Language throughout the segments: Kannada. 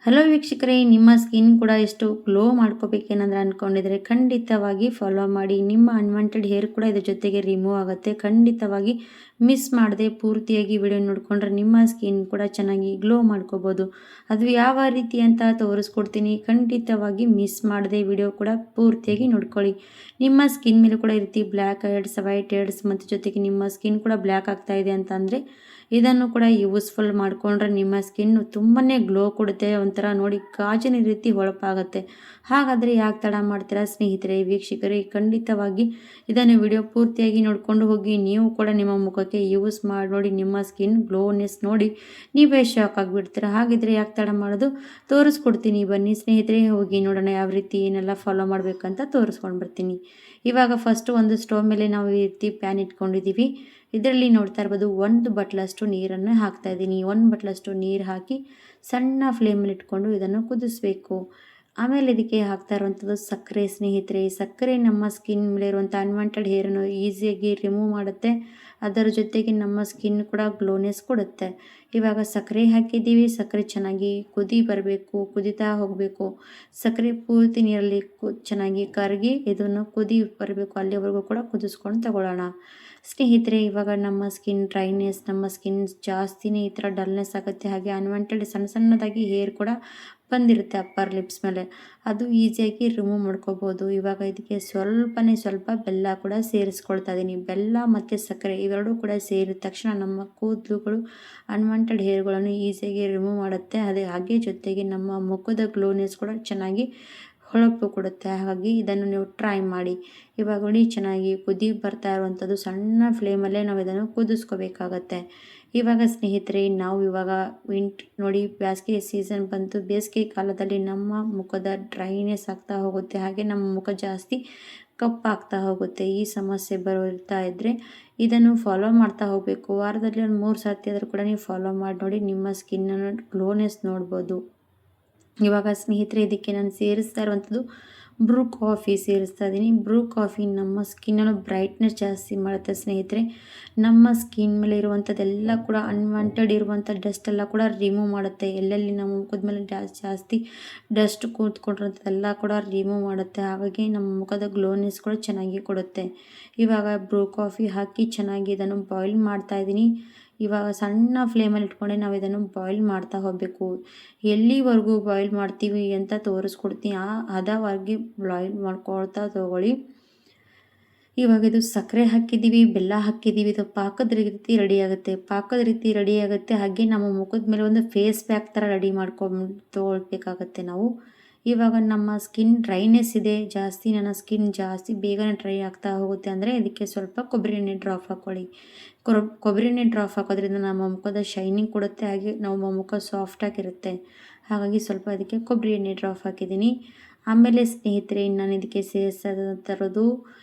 ಹಲೋ ವೀಕ್ಷಕರೇ, ನಿಮ್ಮ ಸ್ಕಿನ್ ಕೂಡ ಎಷ್ಟು ಗ್ಲೋ ಮಾಡ್ಕೋಬೇಕೇನಾದ್ರೆ ಅಂದ್ಕೊಂಡಿದ್ರೆ ಖಂಡಿತವಾಗಿ ಫಾಲೋ ಮಾಡಿ. ನಿಮ್ಮ ಅನ್ವಾಂಟೆಡ್ ಹೇರ್ ಕೂಡ ಇದ್ರ ಜೊತೆಗೆ ರಿಮೂವ್ ಆಗುತ್ತೆ. ಖಂಡಿತವಾಗಿ ಮಿಸ್ ಮಾಡದೆ ಪೂರ್ತಿಯಾಗಿ ವಿಡಿಯೋ ನೋಡಿಕೊಂಡ್ರೆ ನಿಮ್ಮ ಸ್ಕಿನ್ ಕೂಡ ಚೆನ್ನಾಗಿ ಗ್ಲೋ ಮಾಡ್ಕೋಬೋದು. ಅದು ಯಾವ ರೀತಿ ಅಂತ ತೋರಿಸ್ಕೊಡ್ತೀನಿ. ಖಂಡಿತವಾಗಿ ಮಿಸ್ ಮಾಡದೆ ವಿಡಿಯೋ ಕೂಡ ಪೂರ್ತಿಯಾಗಿ ನೋಡ್ಕೊಳ್ಳಿ. ನಿಮ್ಮ ಸ್ಕಿನ್ ಮೇಲೆ ಕೂಡ ಈ ರೀತಿ ಬ್ಲ್ಯಾಕ್ ಹೆಡ್ಸ್, ವೈಟ್ ಹೆಡ್ಸ್ ಮತ್ತು ಜೊತೆಗೆ ನಿಮ್ಮ ಸ್ಕಿನ್ ಕೂಡ ಬ್ಲ್ಯಾಕ್ ಆಗ್ತಾ ಇದೆ ಅಂತ ಅಂದರೆ ಇದನ್ನು ಕೂಡ ಯೂಸ್ಫುಲ್ ಮಾಡಿಕೊಂಡ್ರೆ ನಿಮ್ಮ ಸ್ಕಿನ್ ತುಂಬಾ ಗ್ಲೋ ಕೊಡುತ್ತೆ. ಒಂಥರ ನೋಡಿ ಗಾಜಿನ ರೀತಿ ಹೊಳಪಾಗುತ್ತೆ. ಹಾಗಾದರೆ ಯಾಕೆ ತಡ ಮಾಡ್ತೀರಾ ಸ್ನೇಹಿತರೆ, ವೀಕ್ಷಕರೇ, ಖಂಡಿತವಾಗಿ ಇದನ್ನು ವಿಡಿಯೋ ಪೂರ್ತಿಯಾಗಿ ನೋಡಿಕೊಂಡು ಹೋಗಿ. ನೀವು ಕೂಡ ನಿಮ್ಮ ಮುಖಕ್ಕೆ ಯೂಸ್ ಮಾಡಿ ನೋಡಿ. ನಿಮ್ಮ ಸ್ಕಿನ್ ಗ್ಲೋನೆಸ್ ನೋಡಿ ನೀವೇ ಶಾಕ್ ಆಗಿಬಿಡ್ತೀರಾ. ಹಾಗಿದ್ರೆ ಯಾಕೆ ತಡ ಮಾಡೋದು, ತೋರಿಸ್ಕೊಡ್ತೀನಿ ಬನ್ನಿ ಸ್ನೇಹಿತರೆ. ಹೋಗಿ ನೋಡೋಣ ಯಾವ ರೀತಿ ಏನೆಲ್ಲ ಫಾಲೋ ಮಾಡಬೇಕಂತ ತೋರಿಸ್ಕೊಂಡು ಬರ್ತೀನಿ. ಇವಾಗ ಫಸ್ಟು ಒಂದು ಸ್ಟವ್ ಮೇಲೆ ನಾವು ಈ ರೀತಿ ಪ್ಯಾನ್ ಇಟ್ಕೊಂಡಿದ್ದೀವಿ. ಇದರಲ್ಲಿ ನೋಡ್ತಾ ಇರ್ಬೋದು 1 ಬಟ್ಲಷ್ಟು ನೀರನ್ನು ಹಾಕ್ತಾ ಇದ್ದೀನಿ. 1 ಬಟ್ಲಷ್ಟು ನೀರು ಹಾಕಿ ಸಣ್ಣ ಫ್ಲೇಮಲ್ಲಿ ಇಟ್ಕೊಂಡು ಇದನ್ನು ಕುದಿಸ್ಬೇಕು. ಆಮೇಲೆ ಇದಕ್ಕೆ ಹಾಕ್ತಾ ಇರುವಂಥದ್ದು ಸಕ್ಕರೆ ಸ್ನೇಹಿತರೆ. ಸಕ್ಕರೆ ನಮ್ಮ ಸ್ಕಿನ್ ಮೇಲೆ ಇರುವಂಥ ಅನ್ವಾಂಟೆಡ್ ಹೇರನ್ನು ಈಸಿಯಾಗಿ ರಿಮೂವ್ ಮಾಡುತ್ತೆ. ಅದರ ಜೊತೆಗೆ ನಮ್ಮ ಸ್ಕಿನ್ ಕೂಡ ಗ್ಲೋನೆಸ್ ಕೊಡುತ್ತೆ. ಇವಾಗ ಸಕ್ಕರೆ ಹಾಕಿದ್ದೀವಿ. ಸಕ್ಕರೆ ಚೆನ್ನಾಗಿ ಕುದಿ ಬರಬೇಕು, ಕುದಿತಾ ಹೋಗಬೇಕು. ಸಕ್ಕರೆ ಪೂರ್ತಿ ನೀರಲ್ಲಿ ಚೆನ್ನಾಗಿ ಕರಗಿ ಇದನ್ನು ಕುದಿ ಬರಬೇಕು. ಅಲ್ಲಿವರೆಗೂ ಕೂಡ ಕುದಿಸ್ಕೊಂಡು ತಗೊಳ್ಳೋಣ ಸ್ನೇಹಿತರೆ. ಇವಾಗ ನಮ್ಮ ಸ್ಕಿನ್ ಡ್ರೈನೆಸ್, ನಮ್ಮ ಸ್ಕಿನ್ ಜಾಸ್ತಿನೇ ಈ ಥರ ಡಲ್ನೆಸ್ ಆಗುತ್ತೆ. ಹಾಗೆ ಅನ್ವಾಂಟೆಡ್ ಸಣ್ಣ ಸಣ್ಣದಾಗಿ ಹೇರ್ ಕೂಡ ಬಂದಿರುತ್ತೆ ಅಪ್ಪರ್ ಲಿಪ್ಸ್ ಮೇಲೆ, ಅದು ಈಸಿಯಾಗಿ ರಿಮೂವ್ ಮಾಡ್ಕೋಬೋದು. ಇವಾಗ ಇದಕ್ಕೆ ಸ್ವಲ್ಪ ಬೆಲ್ಲ ಕೂಡ ಸೇರಿಸ್ಕೊಳ್ತಾ ಇದ್ದೀನಿ. ಬೆಲ್ಲ ಮತ್ತು ಸಕ್ಕರೆ ಇವೆರಡೂ ಕೂಡ ಸೇರಿದ ತಕ್ಷಣ ನಮ್ಮ ಕೂದಲುಗಳು ಅನ್ವಾಂಟೆಡ್ ಹೇರ್ಗಳನ್ನು ಈಸಿಯಾಗಿ ರಿಮೂವ್ ಮಾಡುತ್ತೆ. ಹಾಗೆ ಜೊತೆಗೆ ನಮ್ಮ ಮುಖದ ಗ್ಲೋನೆಸ್ ಕೂಡ ಚೆನ್ನಾಗಿ ಹೊಳಪು ಕೊಡುತ್ತೆ. ಹಾಗಾಗಿ ಇದನ್ನು ನೀವು ಟ್ರೈ ಮಾಡಿ. ಇವಾಗ ನೋಡಿ ಚೆನ್ನಾಗಿ ಕುದಿ ಬರ್ತಾ ಇರುವಂಥದ್ದು ಸಣ್ಣ ಫ್ಲೇಮಲ್ಲೇ ನಾವು ಇದನ್ನು ಕುದಿಸ್ಕೋಬೇಕಾಗತ್ತೆ. ಇವಾಗ ಸ್ನೇಹಿತರೆ, ನಾವು ಇವಾಗ ನೋಡಿ ಬೇಸಿಗೆ ಸೀಸನ್ ಬಂತು. ಬೇಸಿಗೆ ಕಾಲದಲ್ಲಿ ನಮ್ಮ ಮುಖದ ಡ್ರೈನೆಸ್ ಆಗ್ತಾ ಹೋಗುತ್ತೆ. ಹಾಗೆ ನಮ್ಮ ಮುಖ ಜಾಸ್ತಿ ಕಪ್ಪಾಗ್ತಾ ಹೋಗುತ್ತೆ. ಈ ಸಮಸ್ಯೆ ಬರ್ತಾ ಇದ್ದರೆ ಇದನ್ನು ಫಾಲೋ ಮಾಡ್ತಾ ಹೋಗಬೇಕು. ವಾರದಲ್ಲಿ ಒಂದು 3 ಸರ್ತಿ ಆದರೂ ಕೂಡ ನೀವು ಫಾಲೋ ಮಾಡಿ ನೋಡಿ. ನಿಮ್ಮ ಸ್ಕಿನ್ನನ್ನು ಗ್ಲೋನೆಸ್ ನೋಡ್ಬೋದು. ಇವಾಗ ಸ್ನೇಹಿತರೆ, ಇದಕ್ಕೆ ನಾನು ಸೇರಿಸ್ತಾ ಇರುವಂಥದ್ದು ಬ್ರೂ ಕಾಫಿ ಸೇರಿಸ್ತಾ ಇದ್ದೀನಿ. ಬ್ರೂ ಕಾಫಿ ನಮ್ಮ ಸ್ಕಿನ್ನನ್ನು ಬ್ರೈಟ್ನೆಸ್ ಜಾಸ್ತಿ ಮಾಡುತ್ತೆ ಸ್ನೇಹಿತರೆ. ನಮ್ಮ ಸ್ಕಿನ್ ಮೇಲೆ ಇರುವಂಥದ್ದೆಲ್ಲ ಕೂಡ ಅನ್ವಾಂಟೆಡ್ ಇರುವಂಥ ಡಸ್ಟ್ ಎಲ್ಲ ಕೂಡ ರಿಮೂವ್ ಮಾಡುತ್ತೆ. ಎಲ್ಲೆಲ್ಲಿ ನಮ್ಮ ಮುಖದ ಮೇಲೆ ಜಾಸ್ತಿ ಡಸ್ಟ್ ಕೂತ್ಕೊಂಡಿರೋಂಥದ್ದೆಲ್ಲ ಕೂಡ ರಿಮೂವ್ ಮಾಡುತ್ತೆ. ಹಾಗಾಗಿ ನಮ್ಮ ಮುಖದ ಗ್ಲೋನೆಸ್ ಕೂಡ ಚೆನ್ನಾಗಿ ಕೊಡುತ್ತೆ. ಇವಾಗ ಬ್ರೂ ಕಾಫಿ ಹಾಕಿ ಚೆನ್ನಾಗಿ ಇದನ್ನು ಬಾಯ್ಲ್ ಮಾಡ್ತಾ ಇದ್ದೀನಿ. ಇವಾಗ ಸಣ್ಣ ಫ್ಲೇಮಲ್ಲಿ ಇಟ್ಕೊಂಡೆ ನಾವು ಇದನ್ನು ಬಾಯ್ಲ್ ಮಾಡ್ತಾ ಹೋಗಬೇಕು. ಎಲ್ಲಿವರೆಗೂ ಬಾಯ್ಲ್ ಮಾಡ್ತೀವಿ ಅಂತ ತೋರಿಸ್ಕೊಡ್ತೀನಿ. ಹದವಾಗಿ ಬಾಯ್ಲ್ ಮಾಡ್ಕೊಳ್ತಾ ತಗೊಳ್ಳಿ. ಇವಾಗ ಇದು ಸಕ್ಕರೆ ಹಾಕಿದ್ದೀವಿ, ಬೆಲ್ಲ ಹಾಕಿದ್ದೀವಿ. ಇದು ಪಾಕದ ರೀತಿ ರೆಡಿ ಆಗುತ್ತೆ. ಹಾಗೆ ನಮ್ಮ ಮುಖದ ಮೇಲೆ ಒಂದು ಫೇಸ್ ಪ್ಯಾಕ್ ಥರ ರೆಡಿ ಮಾಡ್ಕೊಂಡು ತೊಗೊಳ್ಬೇಕಾಗತ್ತೆ ನಾವು. ಇವಾಗ ನಮ್ಮ ಸ್ಕಿನ್ ಡ್ರೈನೆಸ್ ಇದೆ ಜಾಸ್ತಿ, ನನ್ನ ಸ್ಕಿನ್ ಜಾಸ್ತಿ ಬೇಗನೆ ಡ್ರೈ ಆಗ್ತಾ ಹೋಗುತ್ತೆ ಅಂದರೆ ಇದಕ್ಕೆ ಸ್ವಲ್ಪ ಕೊಬ್ಬರಿ ಎಣ್ಣೆ ಡ್ರಾಪ್ ಹಾಕ್ಕೊಳ್ಳಿ. ಕೊಬ್ಬರಿ ಎಣ್ಣೆ ಡ್ರಾಪ್ ಹಾಕೋದ್ರಿಂದ ನಮ್ಮ ಮುಖದ ಶೈನಿಂಗ್ ಕೊಡುತ್ತೆ. ಹಾಗೆ ನಮ್ಮ ಮುಖ ಸಾಫ್ಟಾಗಿರುತ್ತೆ. ಹಾಗಾಗಿ ಸ್ವಲ್ಪ ಇದಕ್ಕೆ ಕೊಬ್ಬರಿ ಎಣ್ಣೆ ಡ್ರಾಪ್ ಹಾಕಿದ್ದೀನಿ. ಆಮೇಲೆ ಸ್ನೇಹಿತರೆ, ನಾನು ಇದಕ್ಕೆ ಸೇರಿಸೋದು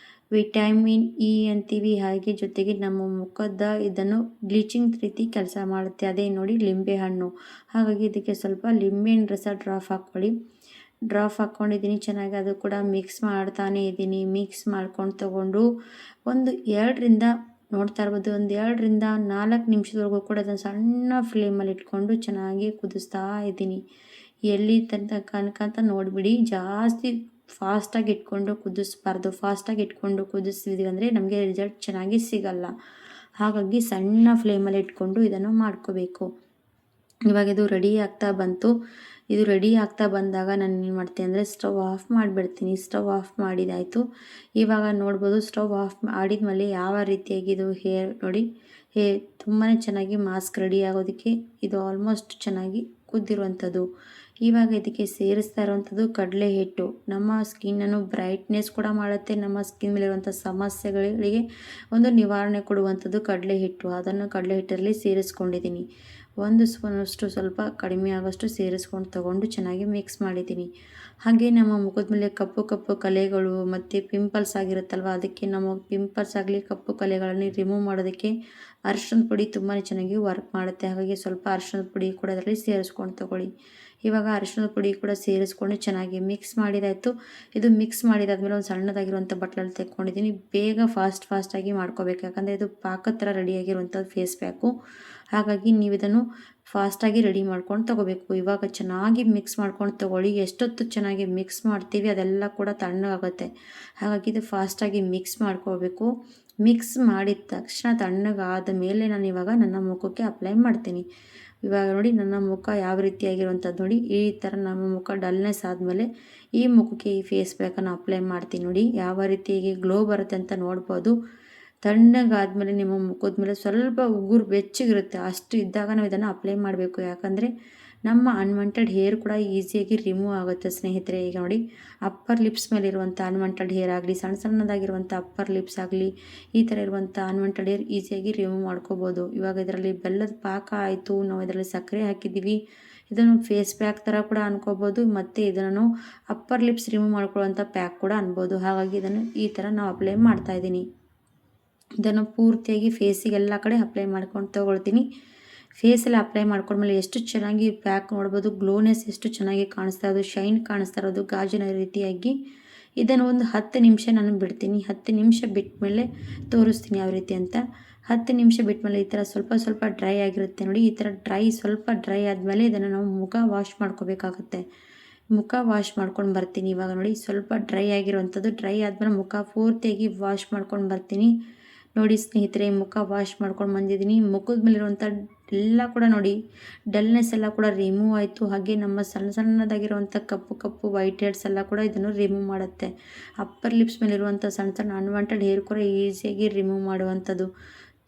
ವಿಟಮಿನ್ ಇ ಅಂತೀವಿ. ಹಾಗೆ ಜೊತೆಗೆ ನಮ್ಮ ಮುಖದ ಇದನ್ನು ಬ್ಲೀಚಿಂಗ್ ರೀತಿ ಕೆಲಸ ಮಾಡುತ್ತೆ. ಅದೇ ನೋಡಿ ಲಿಂಬೆ ಹಣ್ಣು. ಹಾಗಾಗಿ ಇದಕ್ಕೆ ಸ್ವಲ್ಪ ಲಿಂಬೆಹಣ್ಣು ರಸ ಡ್ರಾಪ್ ಹಾಕ್ಕೊಂಡಿದ್ದೀನಿ. ಚೆನ್ನಾಗಿ ಅದು ಕೂಡ ಮಿಕ್ಸ್ ಮಾಡ್ತಾನೆ ಇದ್ದೀನಿ. ಮಿಕ್ಸ್ ಮಾಡ್ಕೊಂಡು ತಗೊಂಡು ಒಂದು 2ರಿಂದ ನೋಡ್ತಾ ಇರ್ಬೋದು, ಒಂದು 2ರಿಂದ 4 ನಿಮಿಷದವರೆಗೂ ಕೂಡ ಅದನ್ನು ಸಣ್ಣ ಫ್ಲೇಮಲ್ಲಿ ಇಟ್ಕೊಂಡು ಚೆನ್ನಾಗಿ ಕುದಿಸ್ತಾ ಇದ್ದೀನಿ. ಎಲ್ಲಿ ತನಕ ಅಂತ ನೋಡಿಬಿಡಿ. ಜಾಸ್ತಿ ಫಾಸ್ಟಾಗಿ ಇಟ್ಕೊಂಡು ಕುದಿಸ್ಬಾರ್ದು. ಫಾಸ್ಟಾಗಿ ಇಟ್ಕೊಂಡು ಕುದಿಸಿದ್ವಿ ಅಂದರೆ ನಮಗೆ ರಿಸಲ್ಟ್ ಚೆನ್ನಾಗಿ ಸಿಗಲ್ಲ. ಹಾಗಾಗಿ ಸಣ್ಣ ಫ್ಲೇಮಲ್ಲಿ ಇಟ್ಕೊಂಡು ಇದನ್ನು ಮಾಡ್ಕೋಬೇಕು. ಇವಾಗ ಇದು ರೆಡಿ ಆಗ್ತಾ ಬಂತು. ಇದು ರೆಡಿ ಆಗ್ತಾ ಬಂದಾಗ ನಾನು ಏನು ಮಾಡ್ತೀನಿ ಅಂದರೆ ಸ್ಟವ್ ಆಫ್ ಮಾಡಿಬಿಡ್ತೀನಿ. ಸ್ಟವ್ ಆಫ್ ಮಾಡಿದಾಯಿತು. ಇವಾಗ ನೋಡ್ಬೋದು ಸ್ಟವ್ ಆಫ್ ಮಾಡಿದ್ಮೇಲೆ ಯಾವ ರೀತಿಯಾಗಿ ಇದು ಹೇರ್ ನೋಡಿ, ತುಂಬಾ ಚೆನ್ನಾಗಿ ಮಾಸ್ಕ್ ರೆಡಿ ಆಗೋದಕ್ಕೆ ಇದು ಆಲ್ಮೋಸ್ಟ್ ಚೆನ್ನಾಗಿ ಕುದ್ದಿರುವಂಥದ್ದು. ಇವಾಗ ಇದಕ್ಕೆ ಸೇರಿಸ್ತಾ ಇರುವಂಥದ್ದು ಕಡಲೆ ಹಿಟ್ಟು. ನಮ್ಮ ಸ್ಕಿನ್ನನ್ನು ಬ್ರೈಟ್ನೆಸ್ ಕೂಡ ಮಾಡುತ್ತೆ. ನಮ್ಮ ಸ್ಕಿನ್ ಮೇಲಿರುವಂಥ ಸಮಸ್ಯೆಗಳಿಗೆ ಒಂದು ನಿವಾರಣೆ ಕೊಡುವಂಥದ್ದು ಕಡಲೆ ಹಿಟ್ಟು. ಅದನ್ನು ಕಡಲೆ ಹಿಟ್ಟಲ್ಲಿ ಸೇರಿಸ್ಕೊಂಡಿದ್ದೀನಿ. 1 ಸ್ಪೂನಷ್ಟು ಸ್ವಲ್ಪ ಕಡಿಮೆ ಆಗೋಷ್ಟು ಸೇರಿಸ್ಕೊಂಡು ತಗೊಂಡು ಚೆನ್ನಾಗಿ ಮಿಕ್ಸ್ ಮಾಡಿದ್ದೀನಿ. ಹಾಗೆ ನಮ್ಮ ಮುಖದ ಮೇಲೆ ಕಪ್ಪು ಕಲೆಗಳು ಮತ್ತು ಪಿಂಪಲ್ಸ್ ಆಗಿರುತ್ತಲ್ವ, ಅದಕ್ಕೆ ನಮ್ಮ ಪಿಂಪಲ್ಸ್ ಆಗಲಿ ಕಪ್ಪು ಕಲೆಗಳನ್ನು ರಿಮೂವ್ ಮಾಡೋದಕ್ಕೆ ಅರಿಶಿಣದ ಪುಡಿ ತುಂಬಾ ಚೆನ್ನಾಗಿ ವರ್ಕ್ ಮಾಡುತ್ತೆ. ಹಾಗಾಗಿ ಸ್ವಲ್ಪ ಅರಿಶಿಣದ ಪುಡಿ ಕೂಡ ಅದರಲ್ಲಿ ಸೇರಿಸ್ಕೊಂಡು ತಗೊಳ್ಳಿ. ಇವಾಗ ಅರಿಶಿಣದ ಪುಡಿ ಕೂಡ ಸೇರಿಸ್ಕೊಂಡು ಚೆನ್ನಾಗಿ ಮಿಕ್ಸ್ ಮಾಡಿದಾಯಿತು. ಇದು ಮಿಕ್ಸ್ ಮಾಡಿದಾದ್ಮೇಲೆ ಒಂದು ಸಣ್ಣದಾಗಿರುವಂಥ ಬಟ್ಲಲ್ಲಿ ತೆಕ್ಕೊಂಡಿದ್ದೀನಿ. ಬೇಗ ಫಾಸ್ಟಾಗಿ ಮಾಡ್ಕೋಬೇಕು. ಯಾಕಂದರೆ ಇದು ಪಾಕದ ಥರ ರೆಡಿಯಾಗಿರುವಂಥ ಫೇಸ್ ಪ್ಯಾಕು. ಹಾಗಾಗಿ ನೀವು ಇದನ್ನು ಫಾಸ್ಟಾಗಿ ರೆಡಿ ಮಾಡ್ಕೊಂಡು ತೊಗೋಬೇಕು. ಇವಾಗ ಚೆನ್ನಾಗಿ ಮಿಕ್ಸ್ ಮಾಡ್ಕೊಂಡು ತೊಗೊಳ್ಳಿ. ಎಷ್ಟೊತ್ತು ಚೆನ್ನಾಗಿ ಮಿಕ್ಸ್ ಮಾಡ್ತೀವಿ ಅದೆಲ್ಲ ಕೂಡ ತಣ್ಣಗಾಗುತ್ತೆ. ಹಾಗಾಗಿ ಇದು ಫಾಸ್ಟಾಗಿ ಮಿಕ್ಸ್ ಮಾಡ್ಕೋಬೇಕು. ಮಿಕ್ಸ್ ಮಾಡಿದ ತಕ್ಷಣ ತಣ್ಣಗಾದ ಮೇಲೆ ನಾನು ಇವಾಗ ನನ್ನ ಮುಖಕ್ಕೆ ಅಪ್ಲೈ ಮಾಡ್ತೀನಿ. ಇವಾಗ ನೋಡಿ ನನ್ನ ಮುಖ ಯಾವ ರೀತಿಯಾಗಿರುವಂಥದ್ದು ನೋಡಿ, ಈ ಥರ ನಮ್ಮ ಮುಖ ಡಲ್ನೆಸ್ ಆದಮೇಲೆ ಈ ಮುಖಕ್ಕೆ ಈ ಫೇಸ್ ಪ್ಯಾಕನ್ನು ಅಪ್ಲೈ ಮಾಡ್ತೀನಿ. ನೋಡಿ ಯಾವ ರೀತಿಯಾಗಿ ಗ್ಲೋ ಬರುತ್ತೆ ಅಂತ ನೋಡ್ಬೋದು. ತಣ್ಣಗಾದ್ಮೇಲೆ ನಿಮ್ಮ ಮುಖದ ಮೇಲೆ ಸ್ವಲ್ಪ ಉಗುರು ಬೆಚ್ಚಗಿರುತ್ತೆ, ಅಷ್ಟು ಇದ್ದಾಗ ನಾವು ಇದನ್ನು ಅಪ್ಲೈ ಮಾಡಬೇಕು. ಯಾಕಂದರೆ ನಮ್ಮ ಅನ್ವಾಂಟೆಡ್ ಹೇರ್ ಕೂಡ ಈಸಿಯಾಗಿ ರಿಮೂವ್ ಆಗುತ್ತೆ ಸ್ನೇಹಿತರೆ. ಈಗ ನೋಡಿ ಅಪ್ಪರ್ ಲಿಪ್ಸ್ ಮೇಲೆ ಇರುವಂಥ ಅನ್ವಾಂಟೆಡ್ ಹೇರ್ ಆಗಲಿ, ಸಣ್ಣ ಸಣ್ಣದಾಗಿರುವಂಥ ಅಪ್ಪರ್ ಲಿಪ್ಸ್ ಆಗಲಿ, ಈ ಥರ ಇರುವಂಥ ಅನ್ವಾಂಟೆಡ್ ಹೇರ್ ಈಸಿಯಾಗಿ ರಿಮೂವ್ ಮಾಡ್ಕೋಬೋದು. ಇವಾಗ ಇದರಲ್ಲಿ ಬೆಲ್ಲದ ಪಾಕ ಆಯಿತು, ನಾವು ಇದರಲ್ಲಿ ಸಕ್ಕರೆ ಹಾಕಿದ್ದೀವಿ. ಇದನ್ನು ಫೇಸ್ ಪ್ಯಾಕ್ ಥರ ಕೂಡ ಅನ್ಕೋಬೋದು, ಮತ್ತು ಇದನ್ನು ಅಪ್ಪರ್ ಲಿಪ್ಸ್ ರಿಮೂವ್ ಮಾಡ್ಕೊಳ್ಳುವಂಥ ಪ್ಯಾಕ್ ಕೂಡ ಅನ್ಬೋದು. ಹಾಗಾಗಿ ಇದನ್ನು ಈ ಥರ ನಾವು ಅಪ್ಲೈ ಮಾಡ್ತಾಯಿದ್ದೀನಿ. ಇದನ್ನು ಪೂರ್ತಿಯಾಗಿ ಫೇಸಿಗೆಲ್ಲ ಕಡೆ ಅಪ್ಲೈ ಮಾಡ್ಕೊಂಡು ತೊಗೊಳ್ತೀನಿ. ಫೇಸೆಲ್ಲ ಅಪ್ಲೈ ಮಾಡ್ಕೊಂಡ್ಮೇಲೆ ಎಷ್ಟು ಚೆನ್ನಾಗಿ ಪ್ಯಾಕ್ ನೋಡ್ಬೋದು, ಗ್ಲೋನೆಸ್ ಎಷ್ಟು ಚೆನ್ನಾಗಿ ಕಾಣಿಸ್ತಾ ಇರೋದು, ಶೈನ್ ಕಾಣಿಸ್ತಾ ಇರೋದು ಗಾಜಿನ ರೀತಿಯಾಗಿ. ಇದನ್ನು ಒಂದು 10 ನಿಮಿಷ ನಾನು ಬಿಡ್ತೀನಿ. 10 ನಿಮಿಷ ಬಿಟ್ಟ ಮೇಲೆ ತೋರಿಸ್ತೀನಿ ಯಾವ ರೀತಿ ಅಂತ. 10 ನಿಮಿಷ ಬಿಟ್ಟ ಮೇಲೆ ಈ ಥರ ಸ್ವಲ್ಪ ಡ್ರೈ ಆಗಿರುತ್ತೆ ನೋಡಿ. ಈ ಥರ ಸ್ವಲ್ಪ ಡ್ರೈ ಆದಮೇಲೆ ಇದನ್ನು ನಾವು ಮುಖ ವಾಶ್ ಮಾಡ್ಕೋಬೇಕಾಗುತ್ತೆ. ಮುಖ ವಾಶ್ ಮಾಡ್ಕೊಂಡು ಬರ್ತೀನಿ. ಇವಾಗ ನೋಡಿ ಸ್ವಲ್ಪ ಡ್ರೈ ಆಗಿರುವಂಥದ್ದು. ಡ್ರೈ ಆದಮೇಲೆ ಮುಖ ಪೂರ್ತಿಯಾಗಿ ವಾಶ್ ಮಾಡ್ಕೊಂಡು ಬರ್ತೀನಿ. ನೋಡಿ ಸ್ನೇಹಿತರೆ, ಮುಖ ವಾಶ್ ಮಾಡ್ಕೊಂಡು ಬಂದಿದ್ದೀನಿ. ಮುಖದ ಮೇಲಿರುವಂಥ ಎಲ್ಲ ಕೂಡ ನೋಡಿ ಡಲ್ನೆಸ್ ಎಲ್ಲ ಕೂಡ ರಿಮೂವ್ ಆಯಿತು. ಹಾಗೆ ನಮ್ಮ ಸಣ್ಣದಾಗಿರುವಂಥ ಕಪ್ಪು ವೈಟ್ ಹೇರ್ಸ್ ಎಲ್ಲ ಕೂಡ ಇದನ್ನು ರಿಮೂವ್ ಮಾಡುತ್ತೆ. ಅಪ್ಪರ್ ಲಿಪ್ಸ್ ಮೇಲಿರುವಂಥ ಸಣ್ಣ ಅನ್ವಾಂಟೆಡ್ ಹೇರ್ ಕೂಡ ಈಸಿಯಾಗಿ ರಿಮೂವ್ ಮಾಡುವಂಥದ್ದು.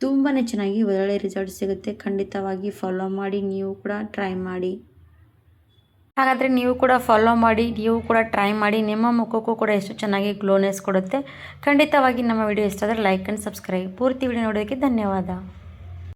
ತುಂಬಾ ಚೆನ್ನಾಗಿ ಒಳ್ಳೆ ರಿಸಲ್ಟ್ ಸಿಗುತ್ತೆ. ಖಂಡಿತವಾಗಿ ಫಾಲೋ ಮಾಡಿ, ನೀವು ಕೂಡ ಟ್ರೈ ಮಾಡಿ. ಹಾಗಾದರೆ ನೀವು ಕೂಡ ಫಾಲೋ ಮಾಡಿ, ನೀವು ಕೂಡ ಟ್ರೈ ಮಾಡಿ. ನಿಮ್ಮ ಮುಖಕ್ಕೂ ಕೂಡ ಎಷ್ಟು ಚೆನ್ನಾಗಿ ಗ್ಲೋನೆಸ್ ಕೊಡುತ್ತೆ. ಖಂಡಿತವಾಗಿ ನಮ್ಮ ವಿಡಿಯೋ ಇಷ್ಟ ಆದರೆ ಲೈಕ್ ಆ್ಯಂಡ್ ಸಬ್ಸ್ಕ್ರೈಬ್. ಪೂರ್ತಿ ವಿಡಿಯೋ ನೋಡೋದಕ್ಕೆ ಧನ್ಯವಾದ.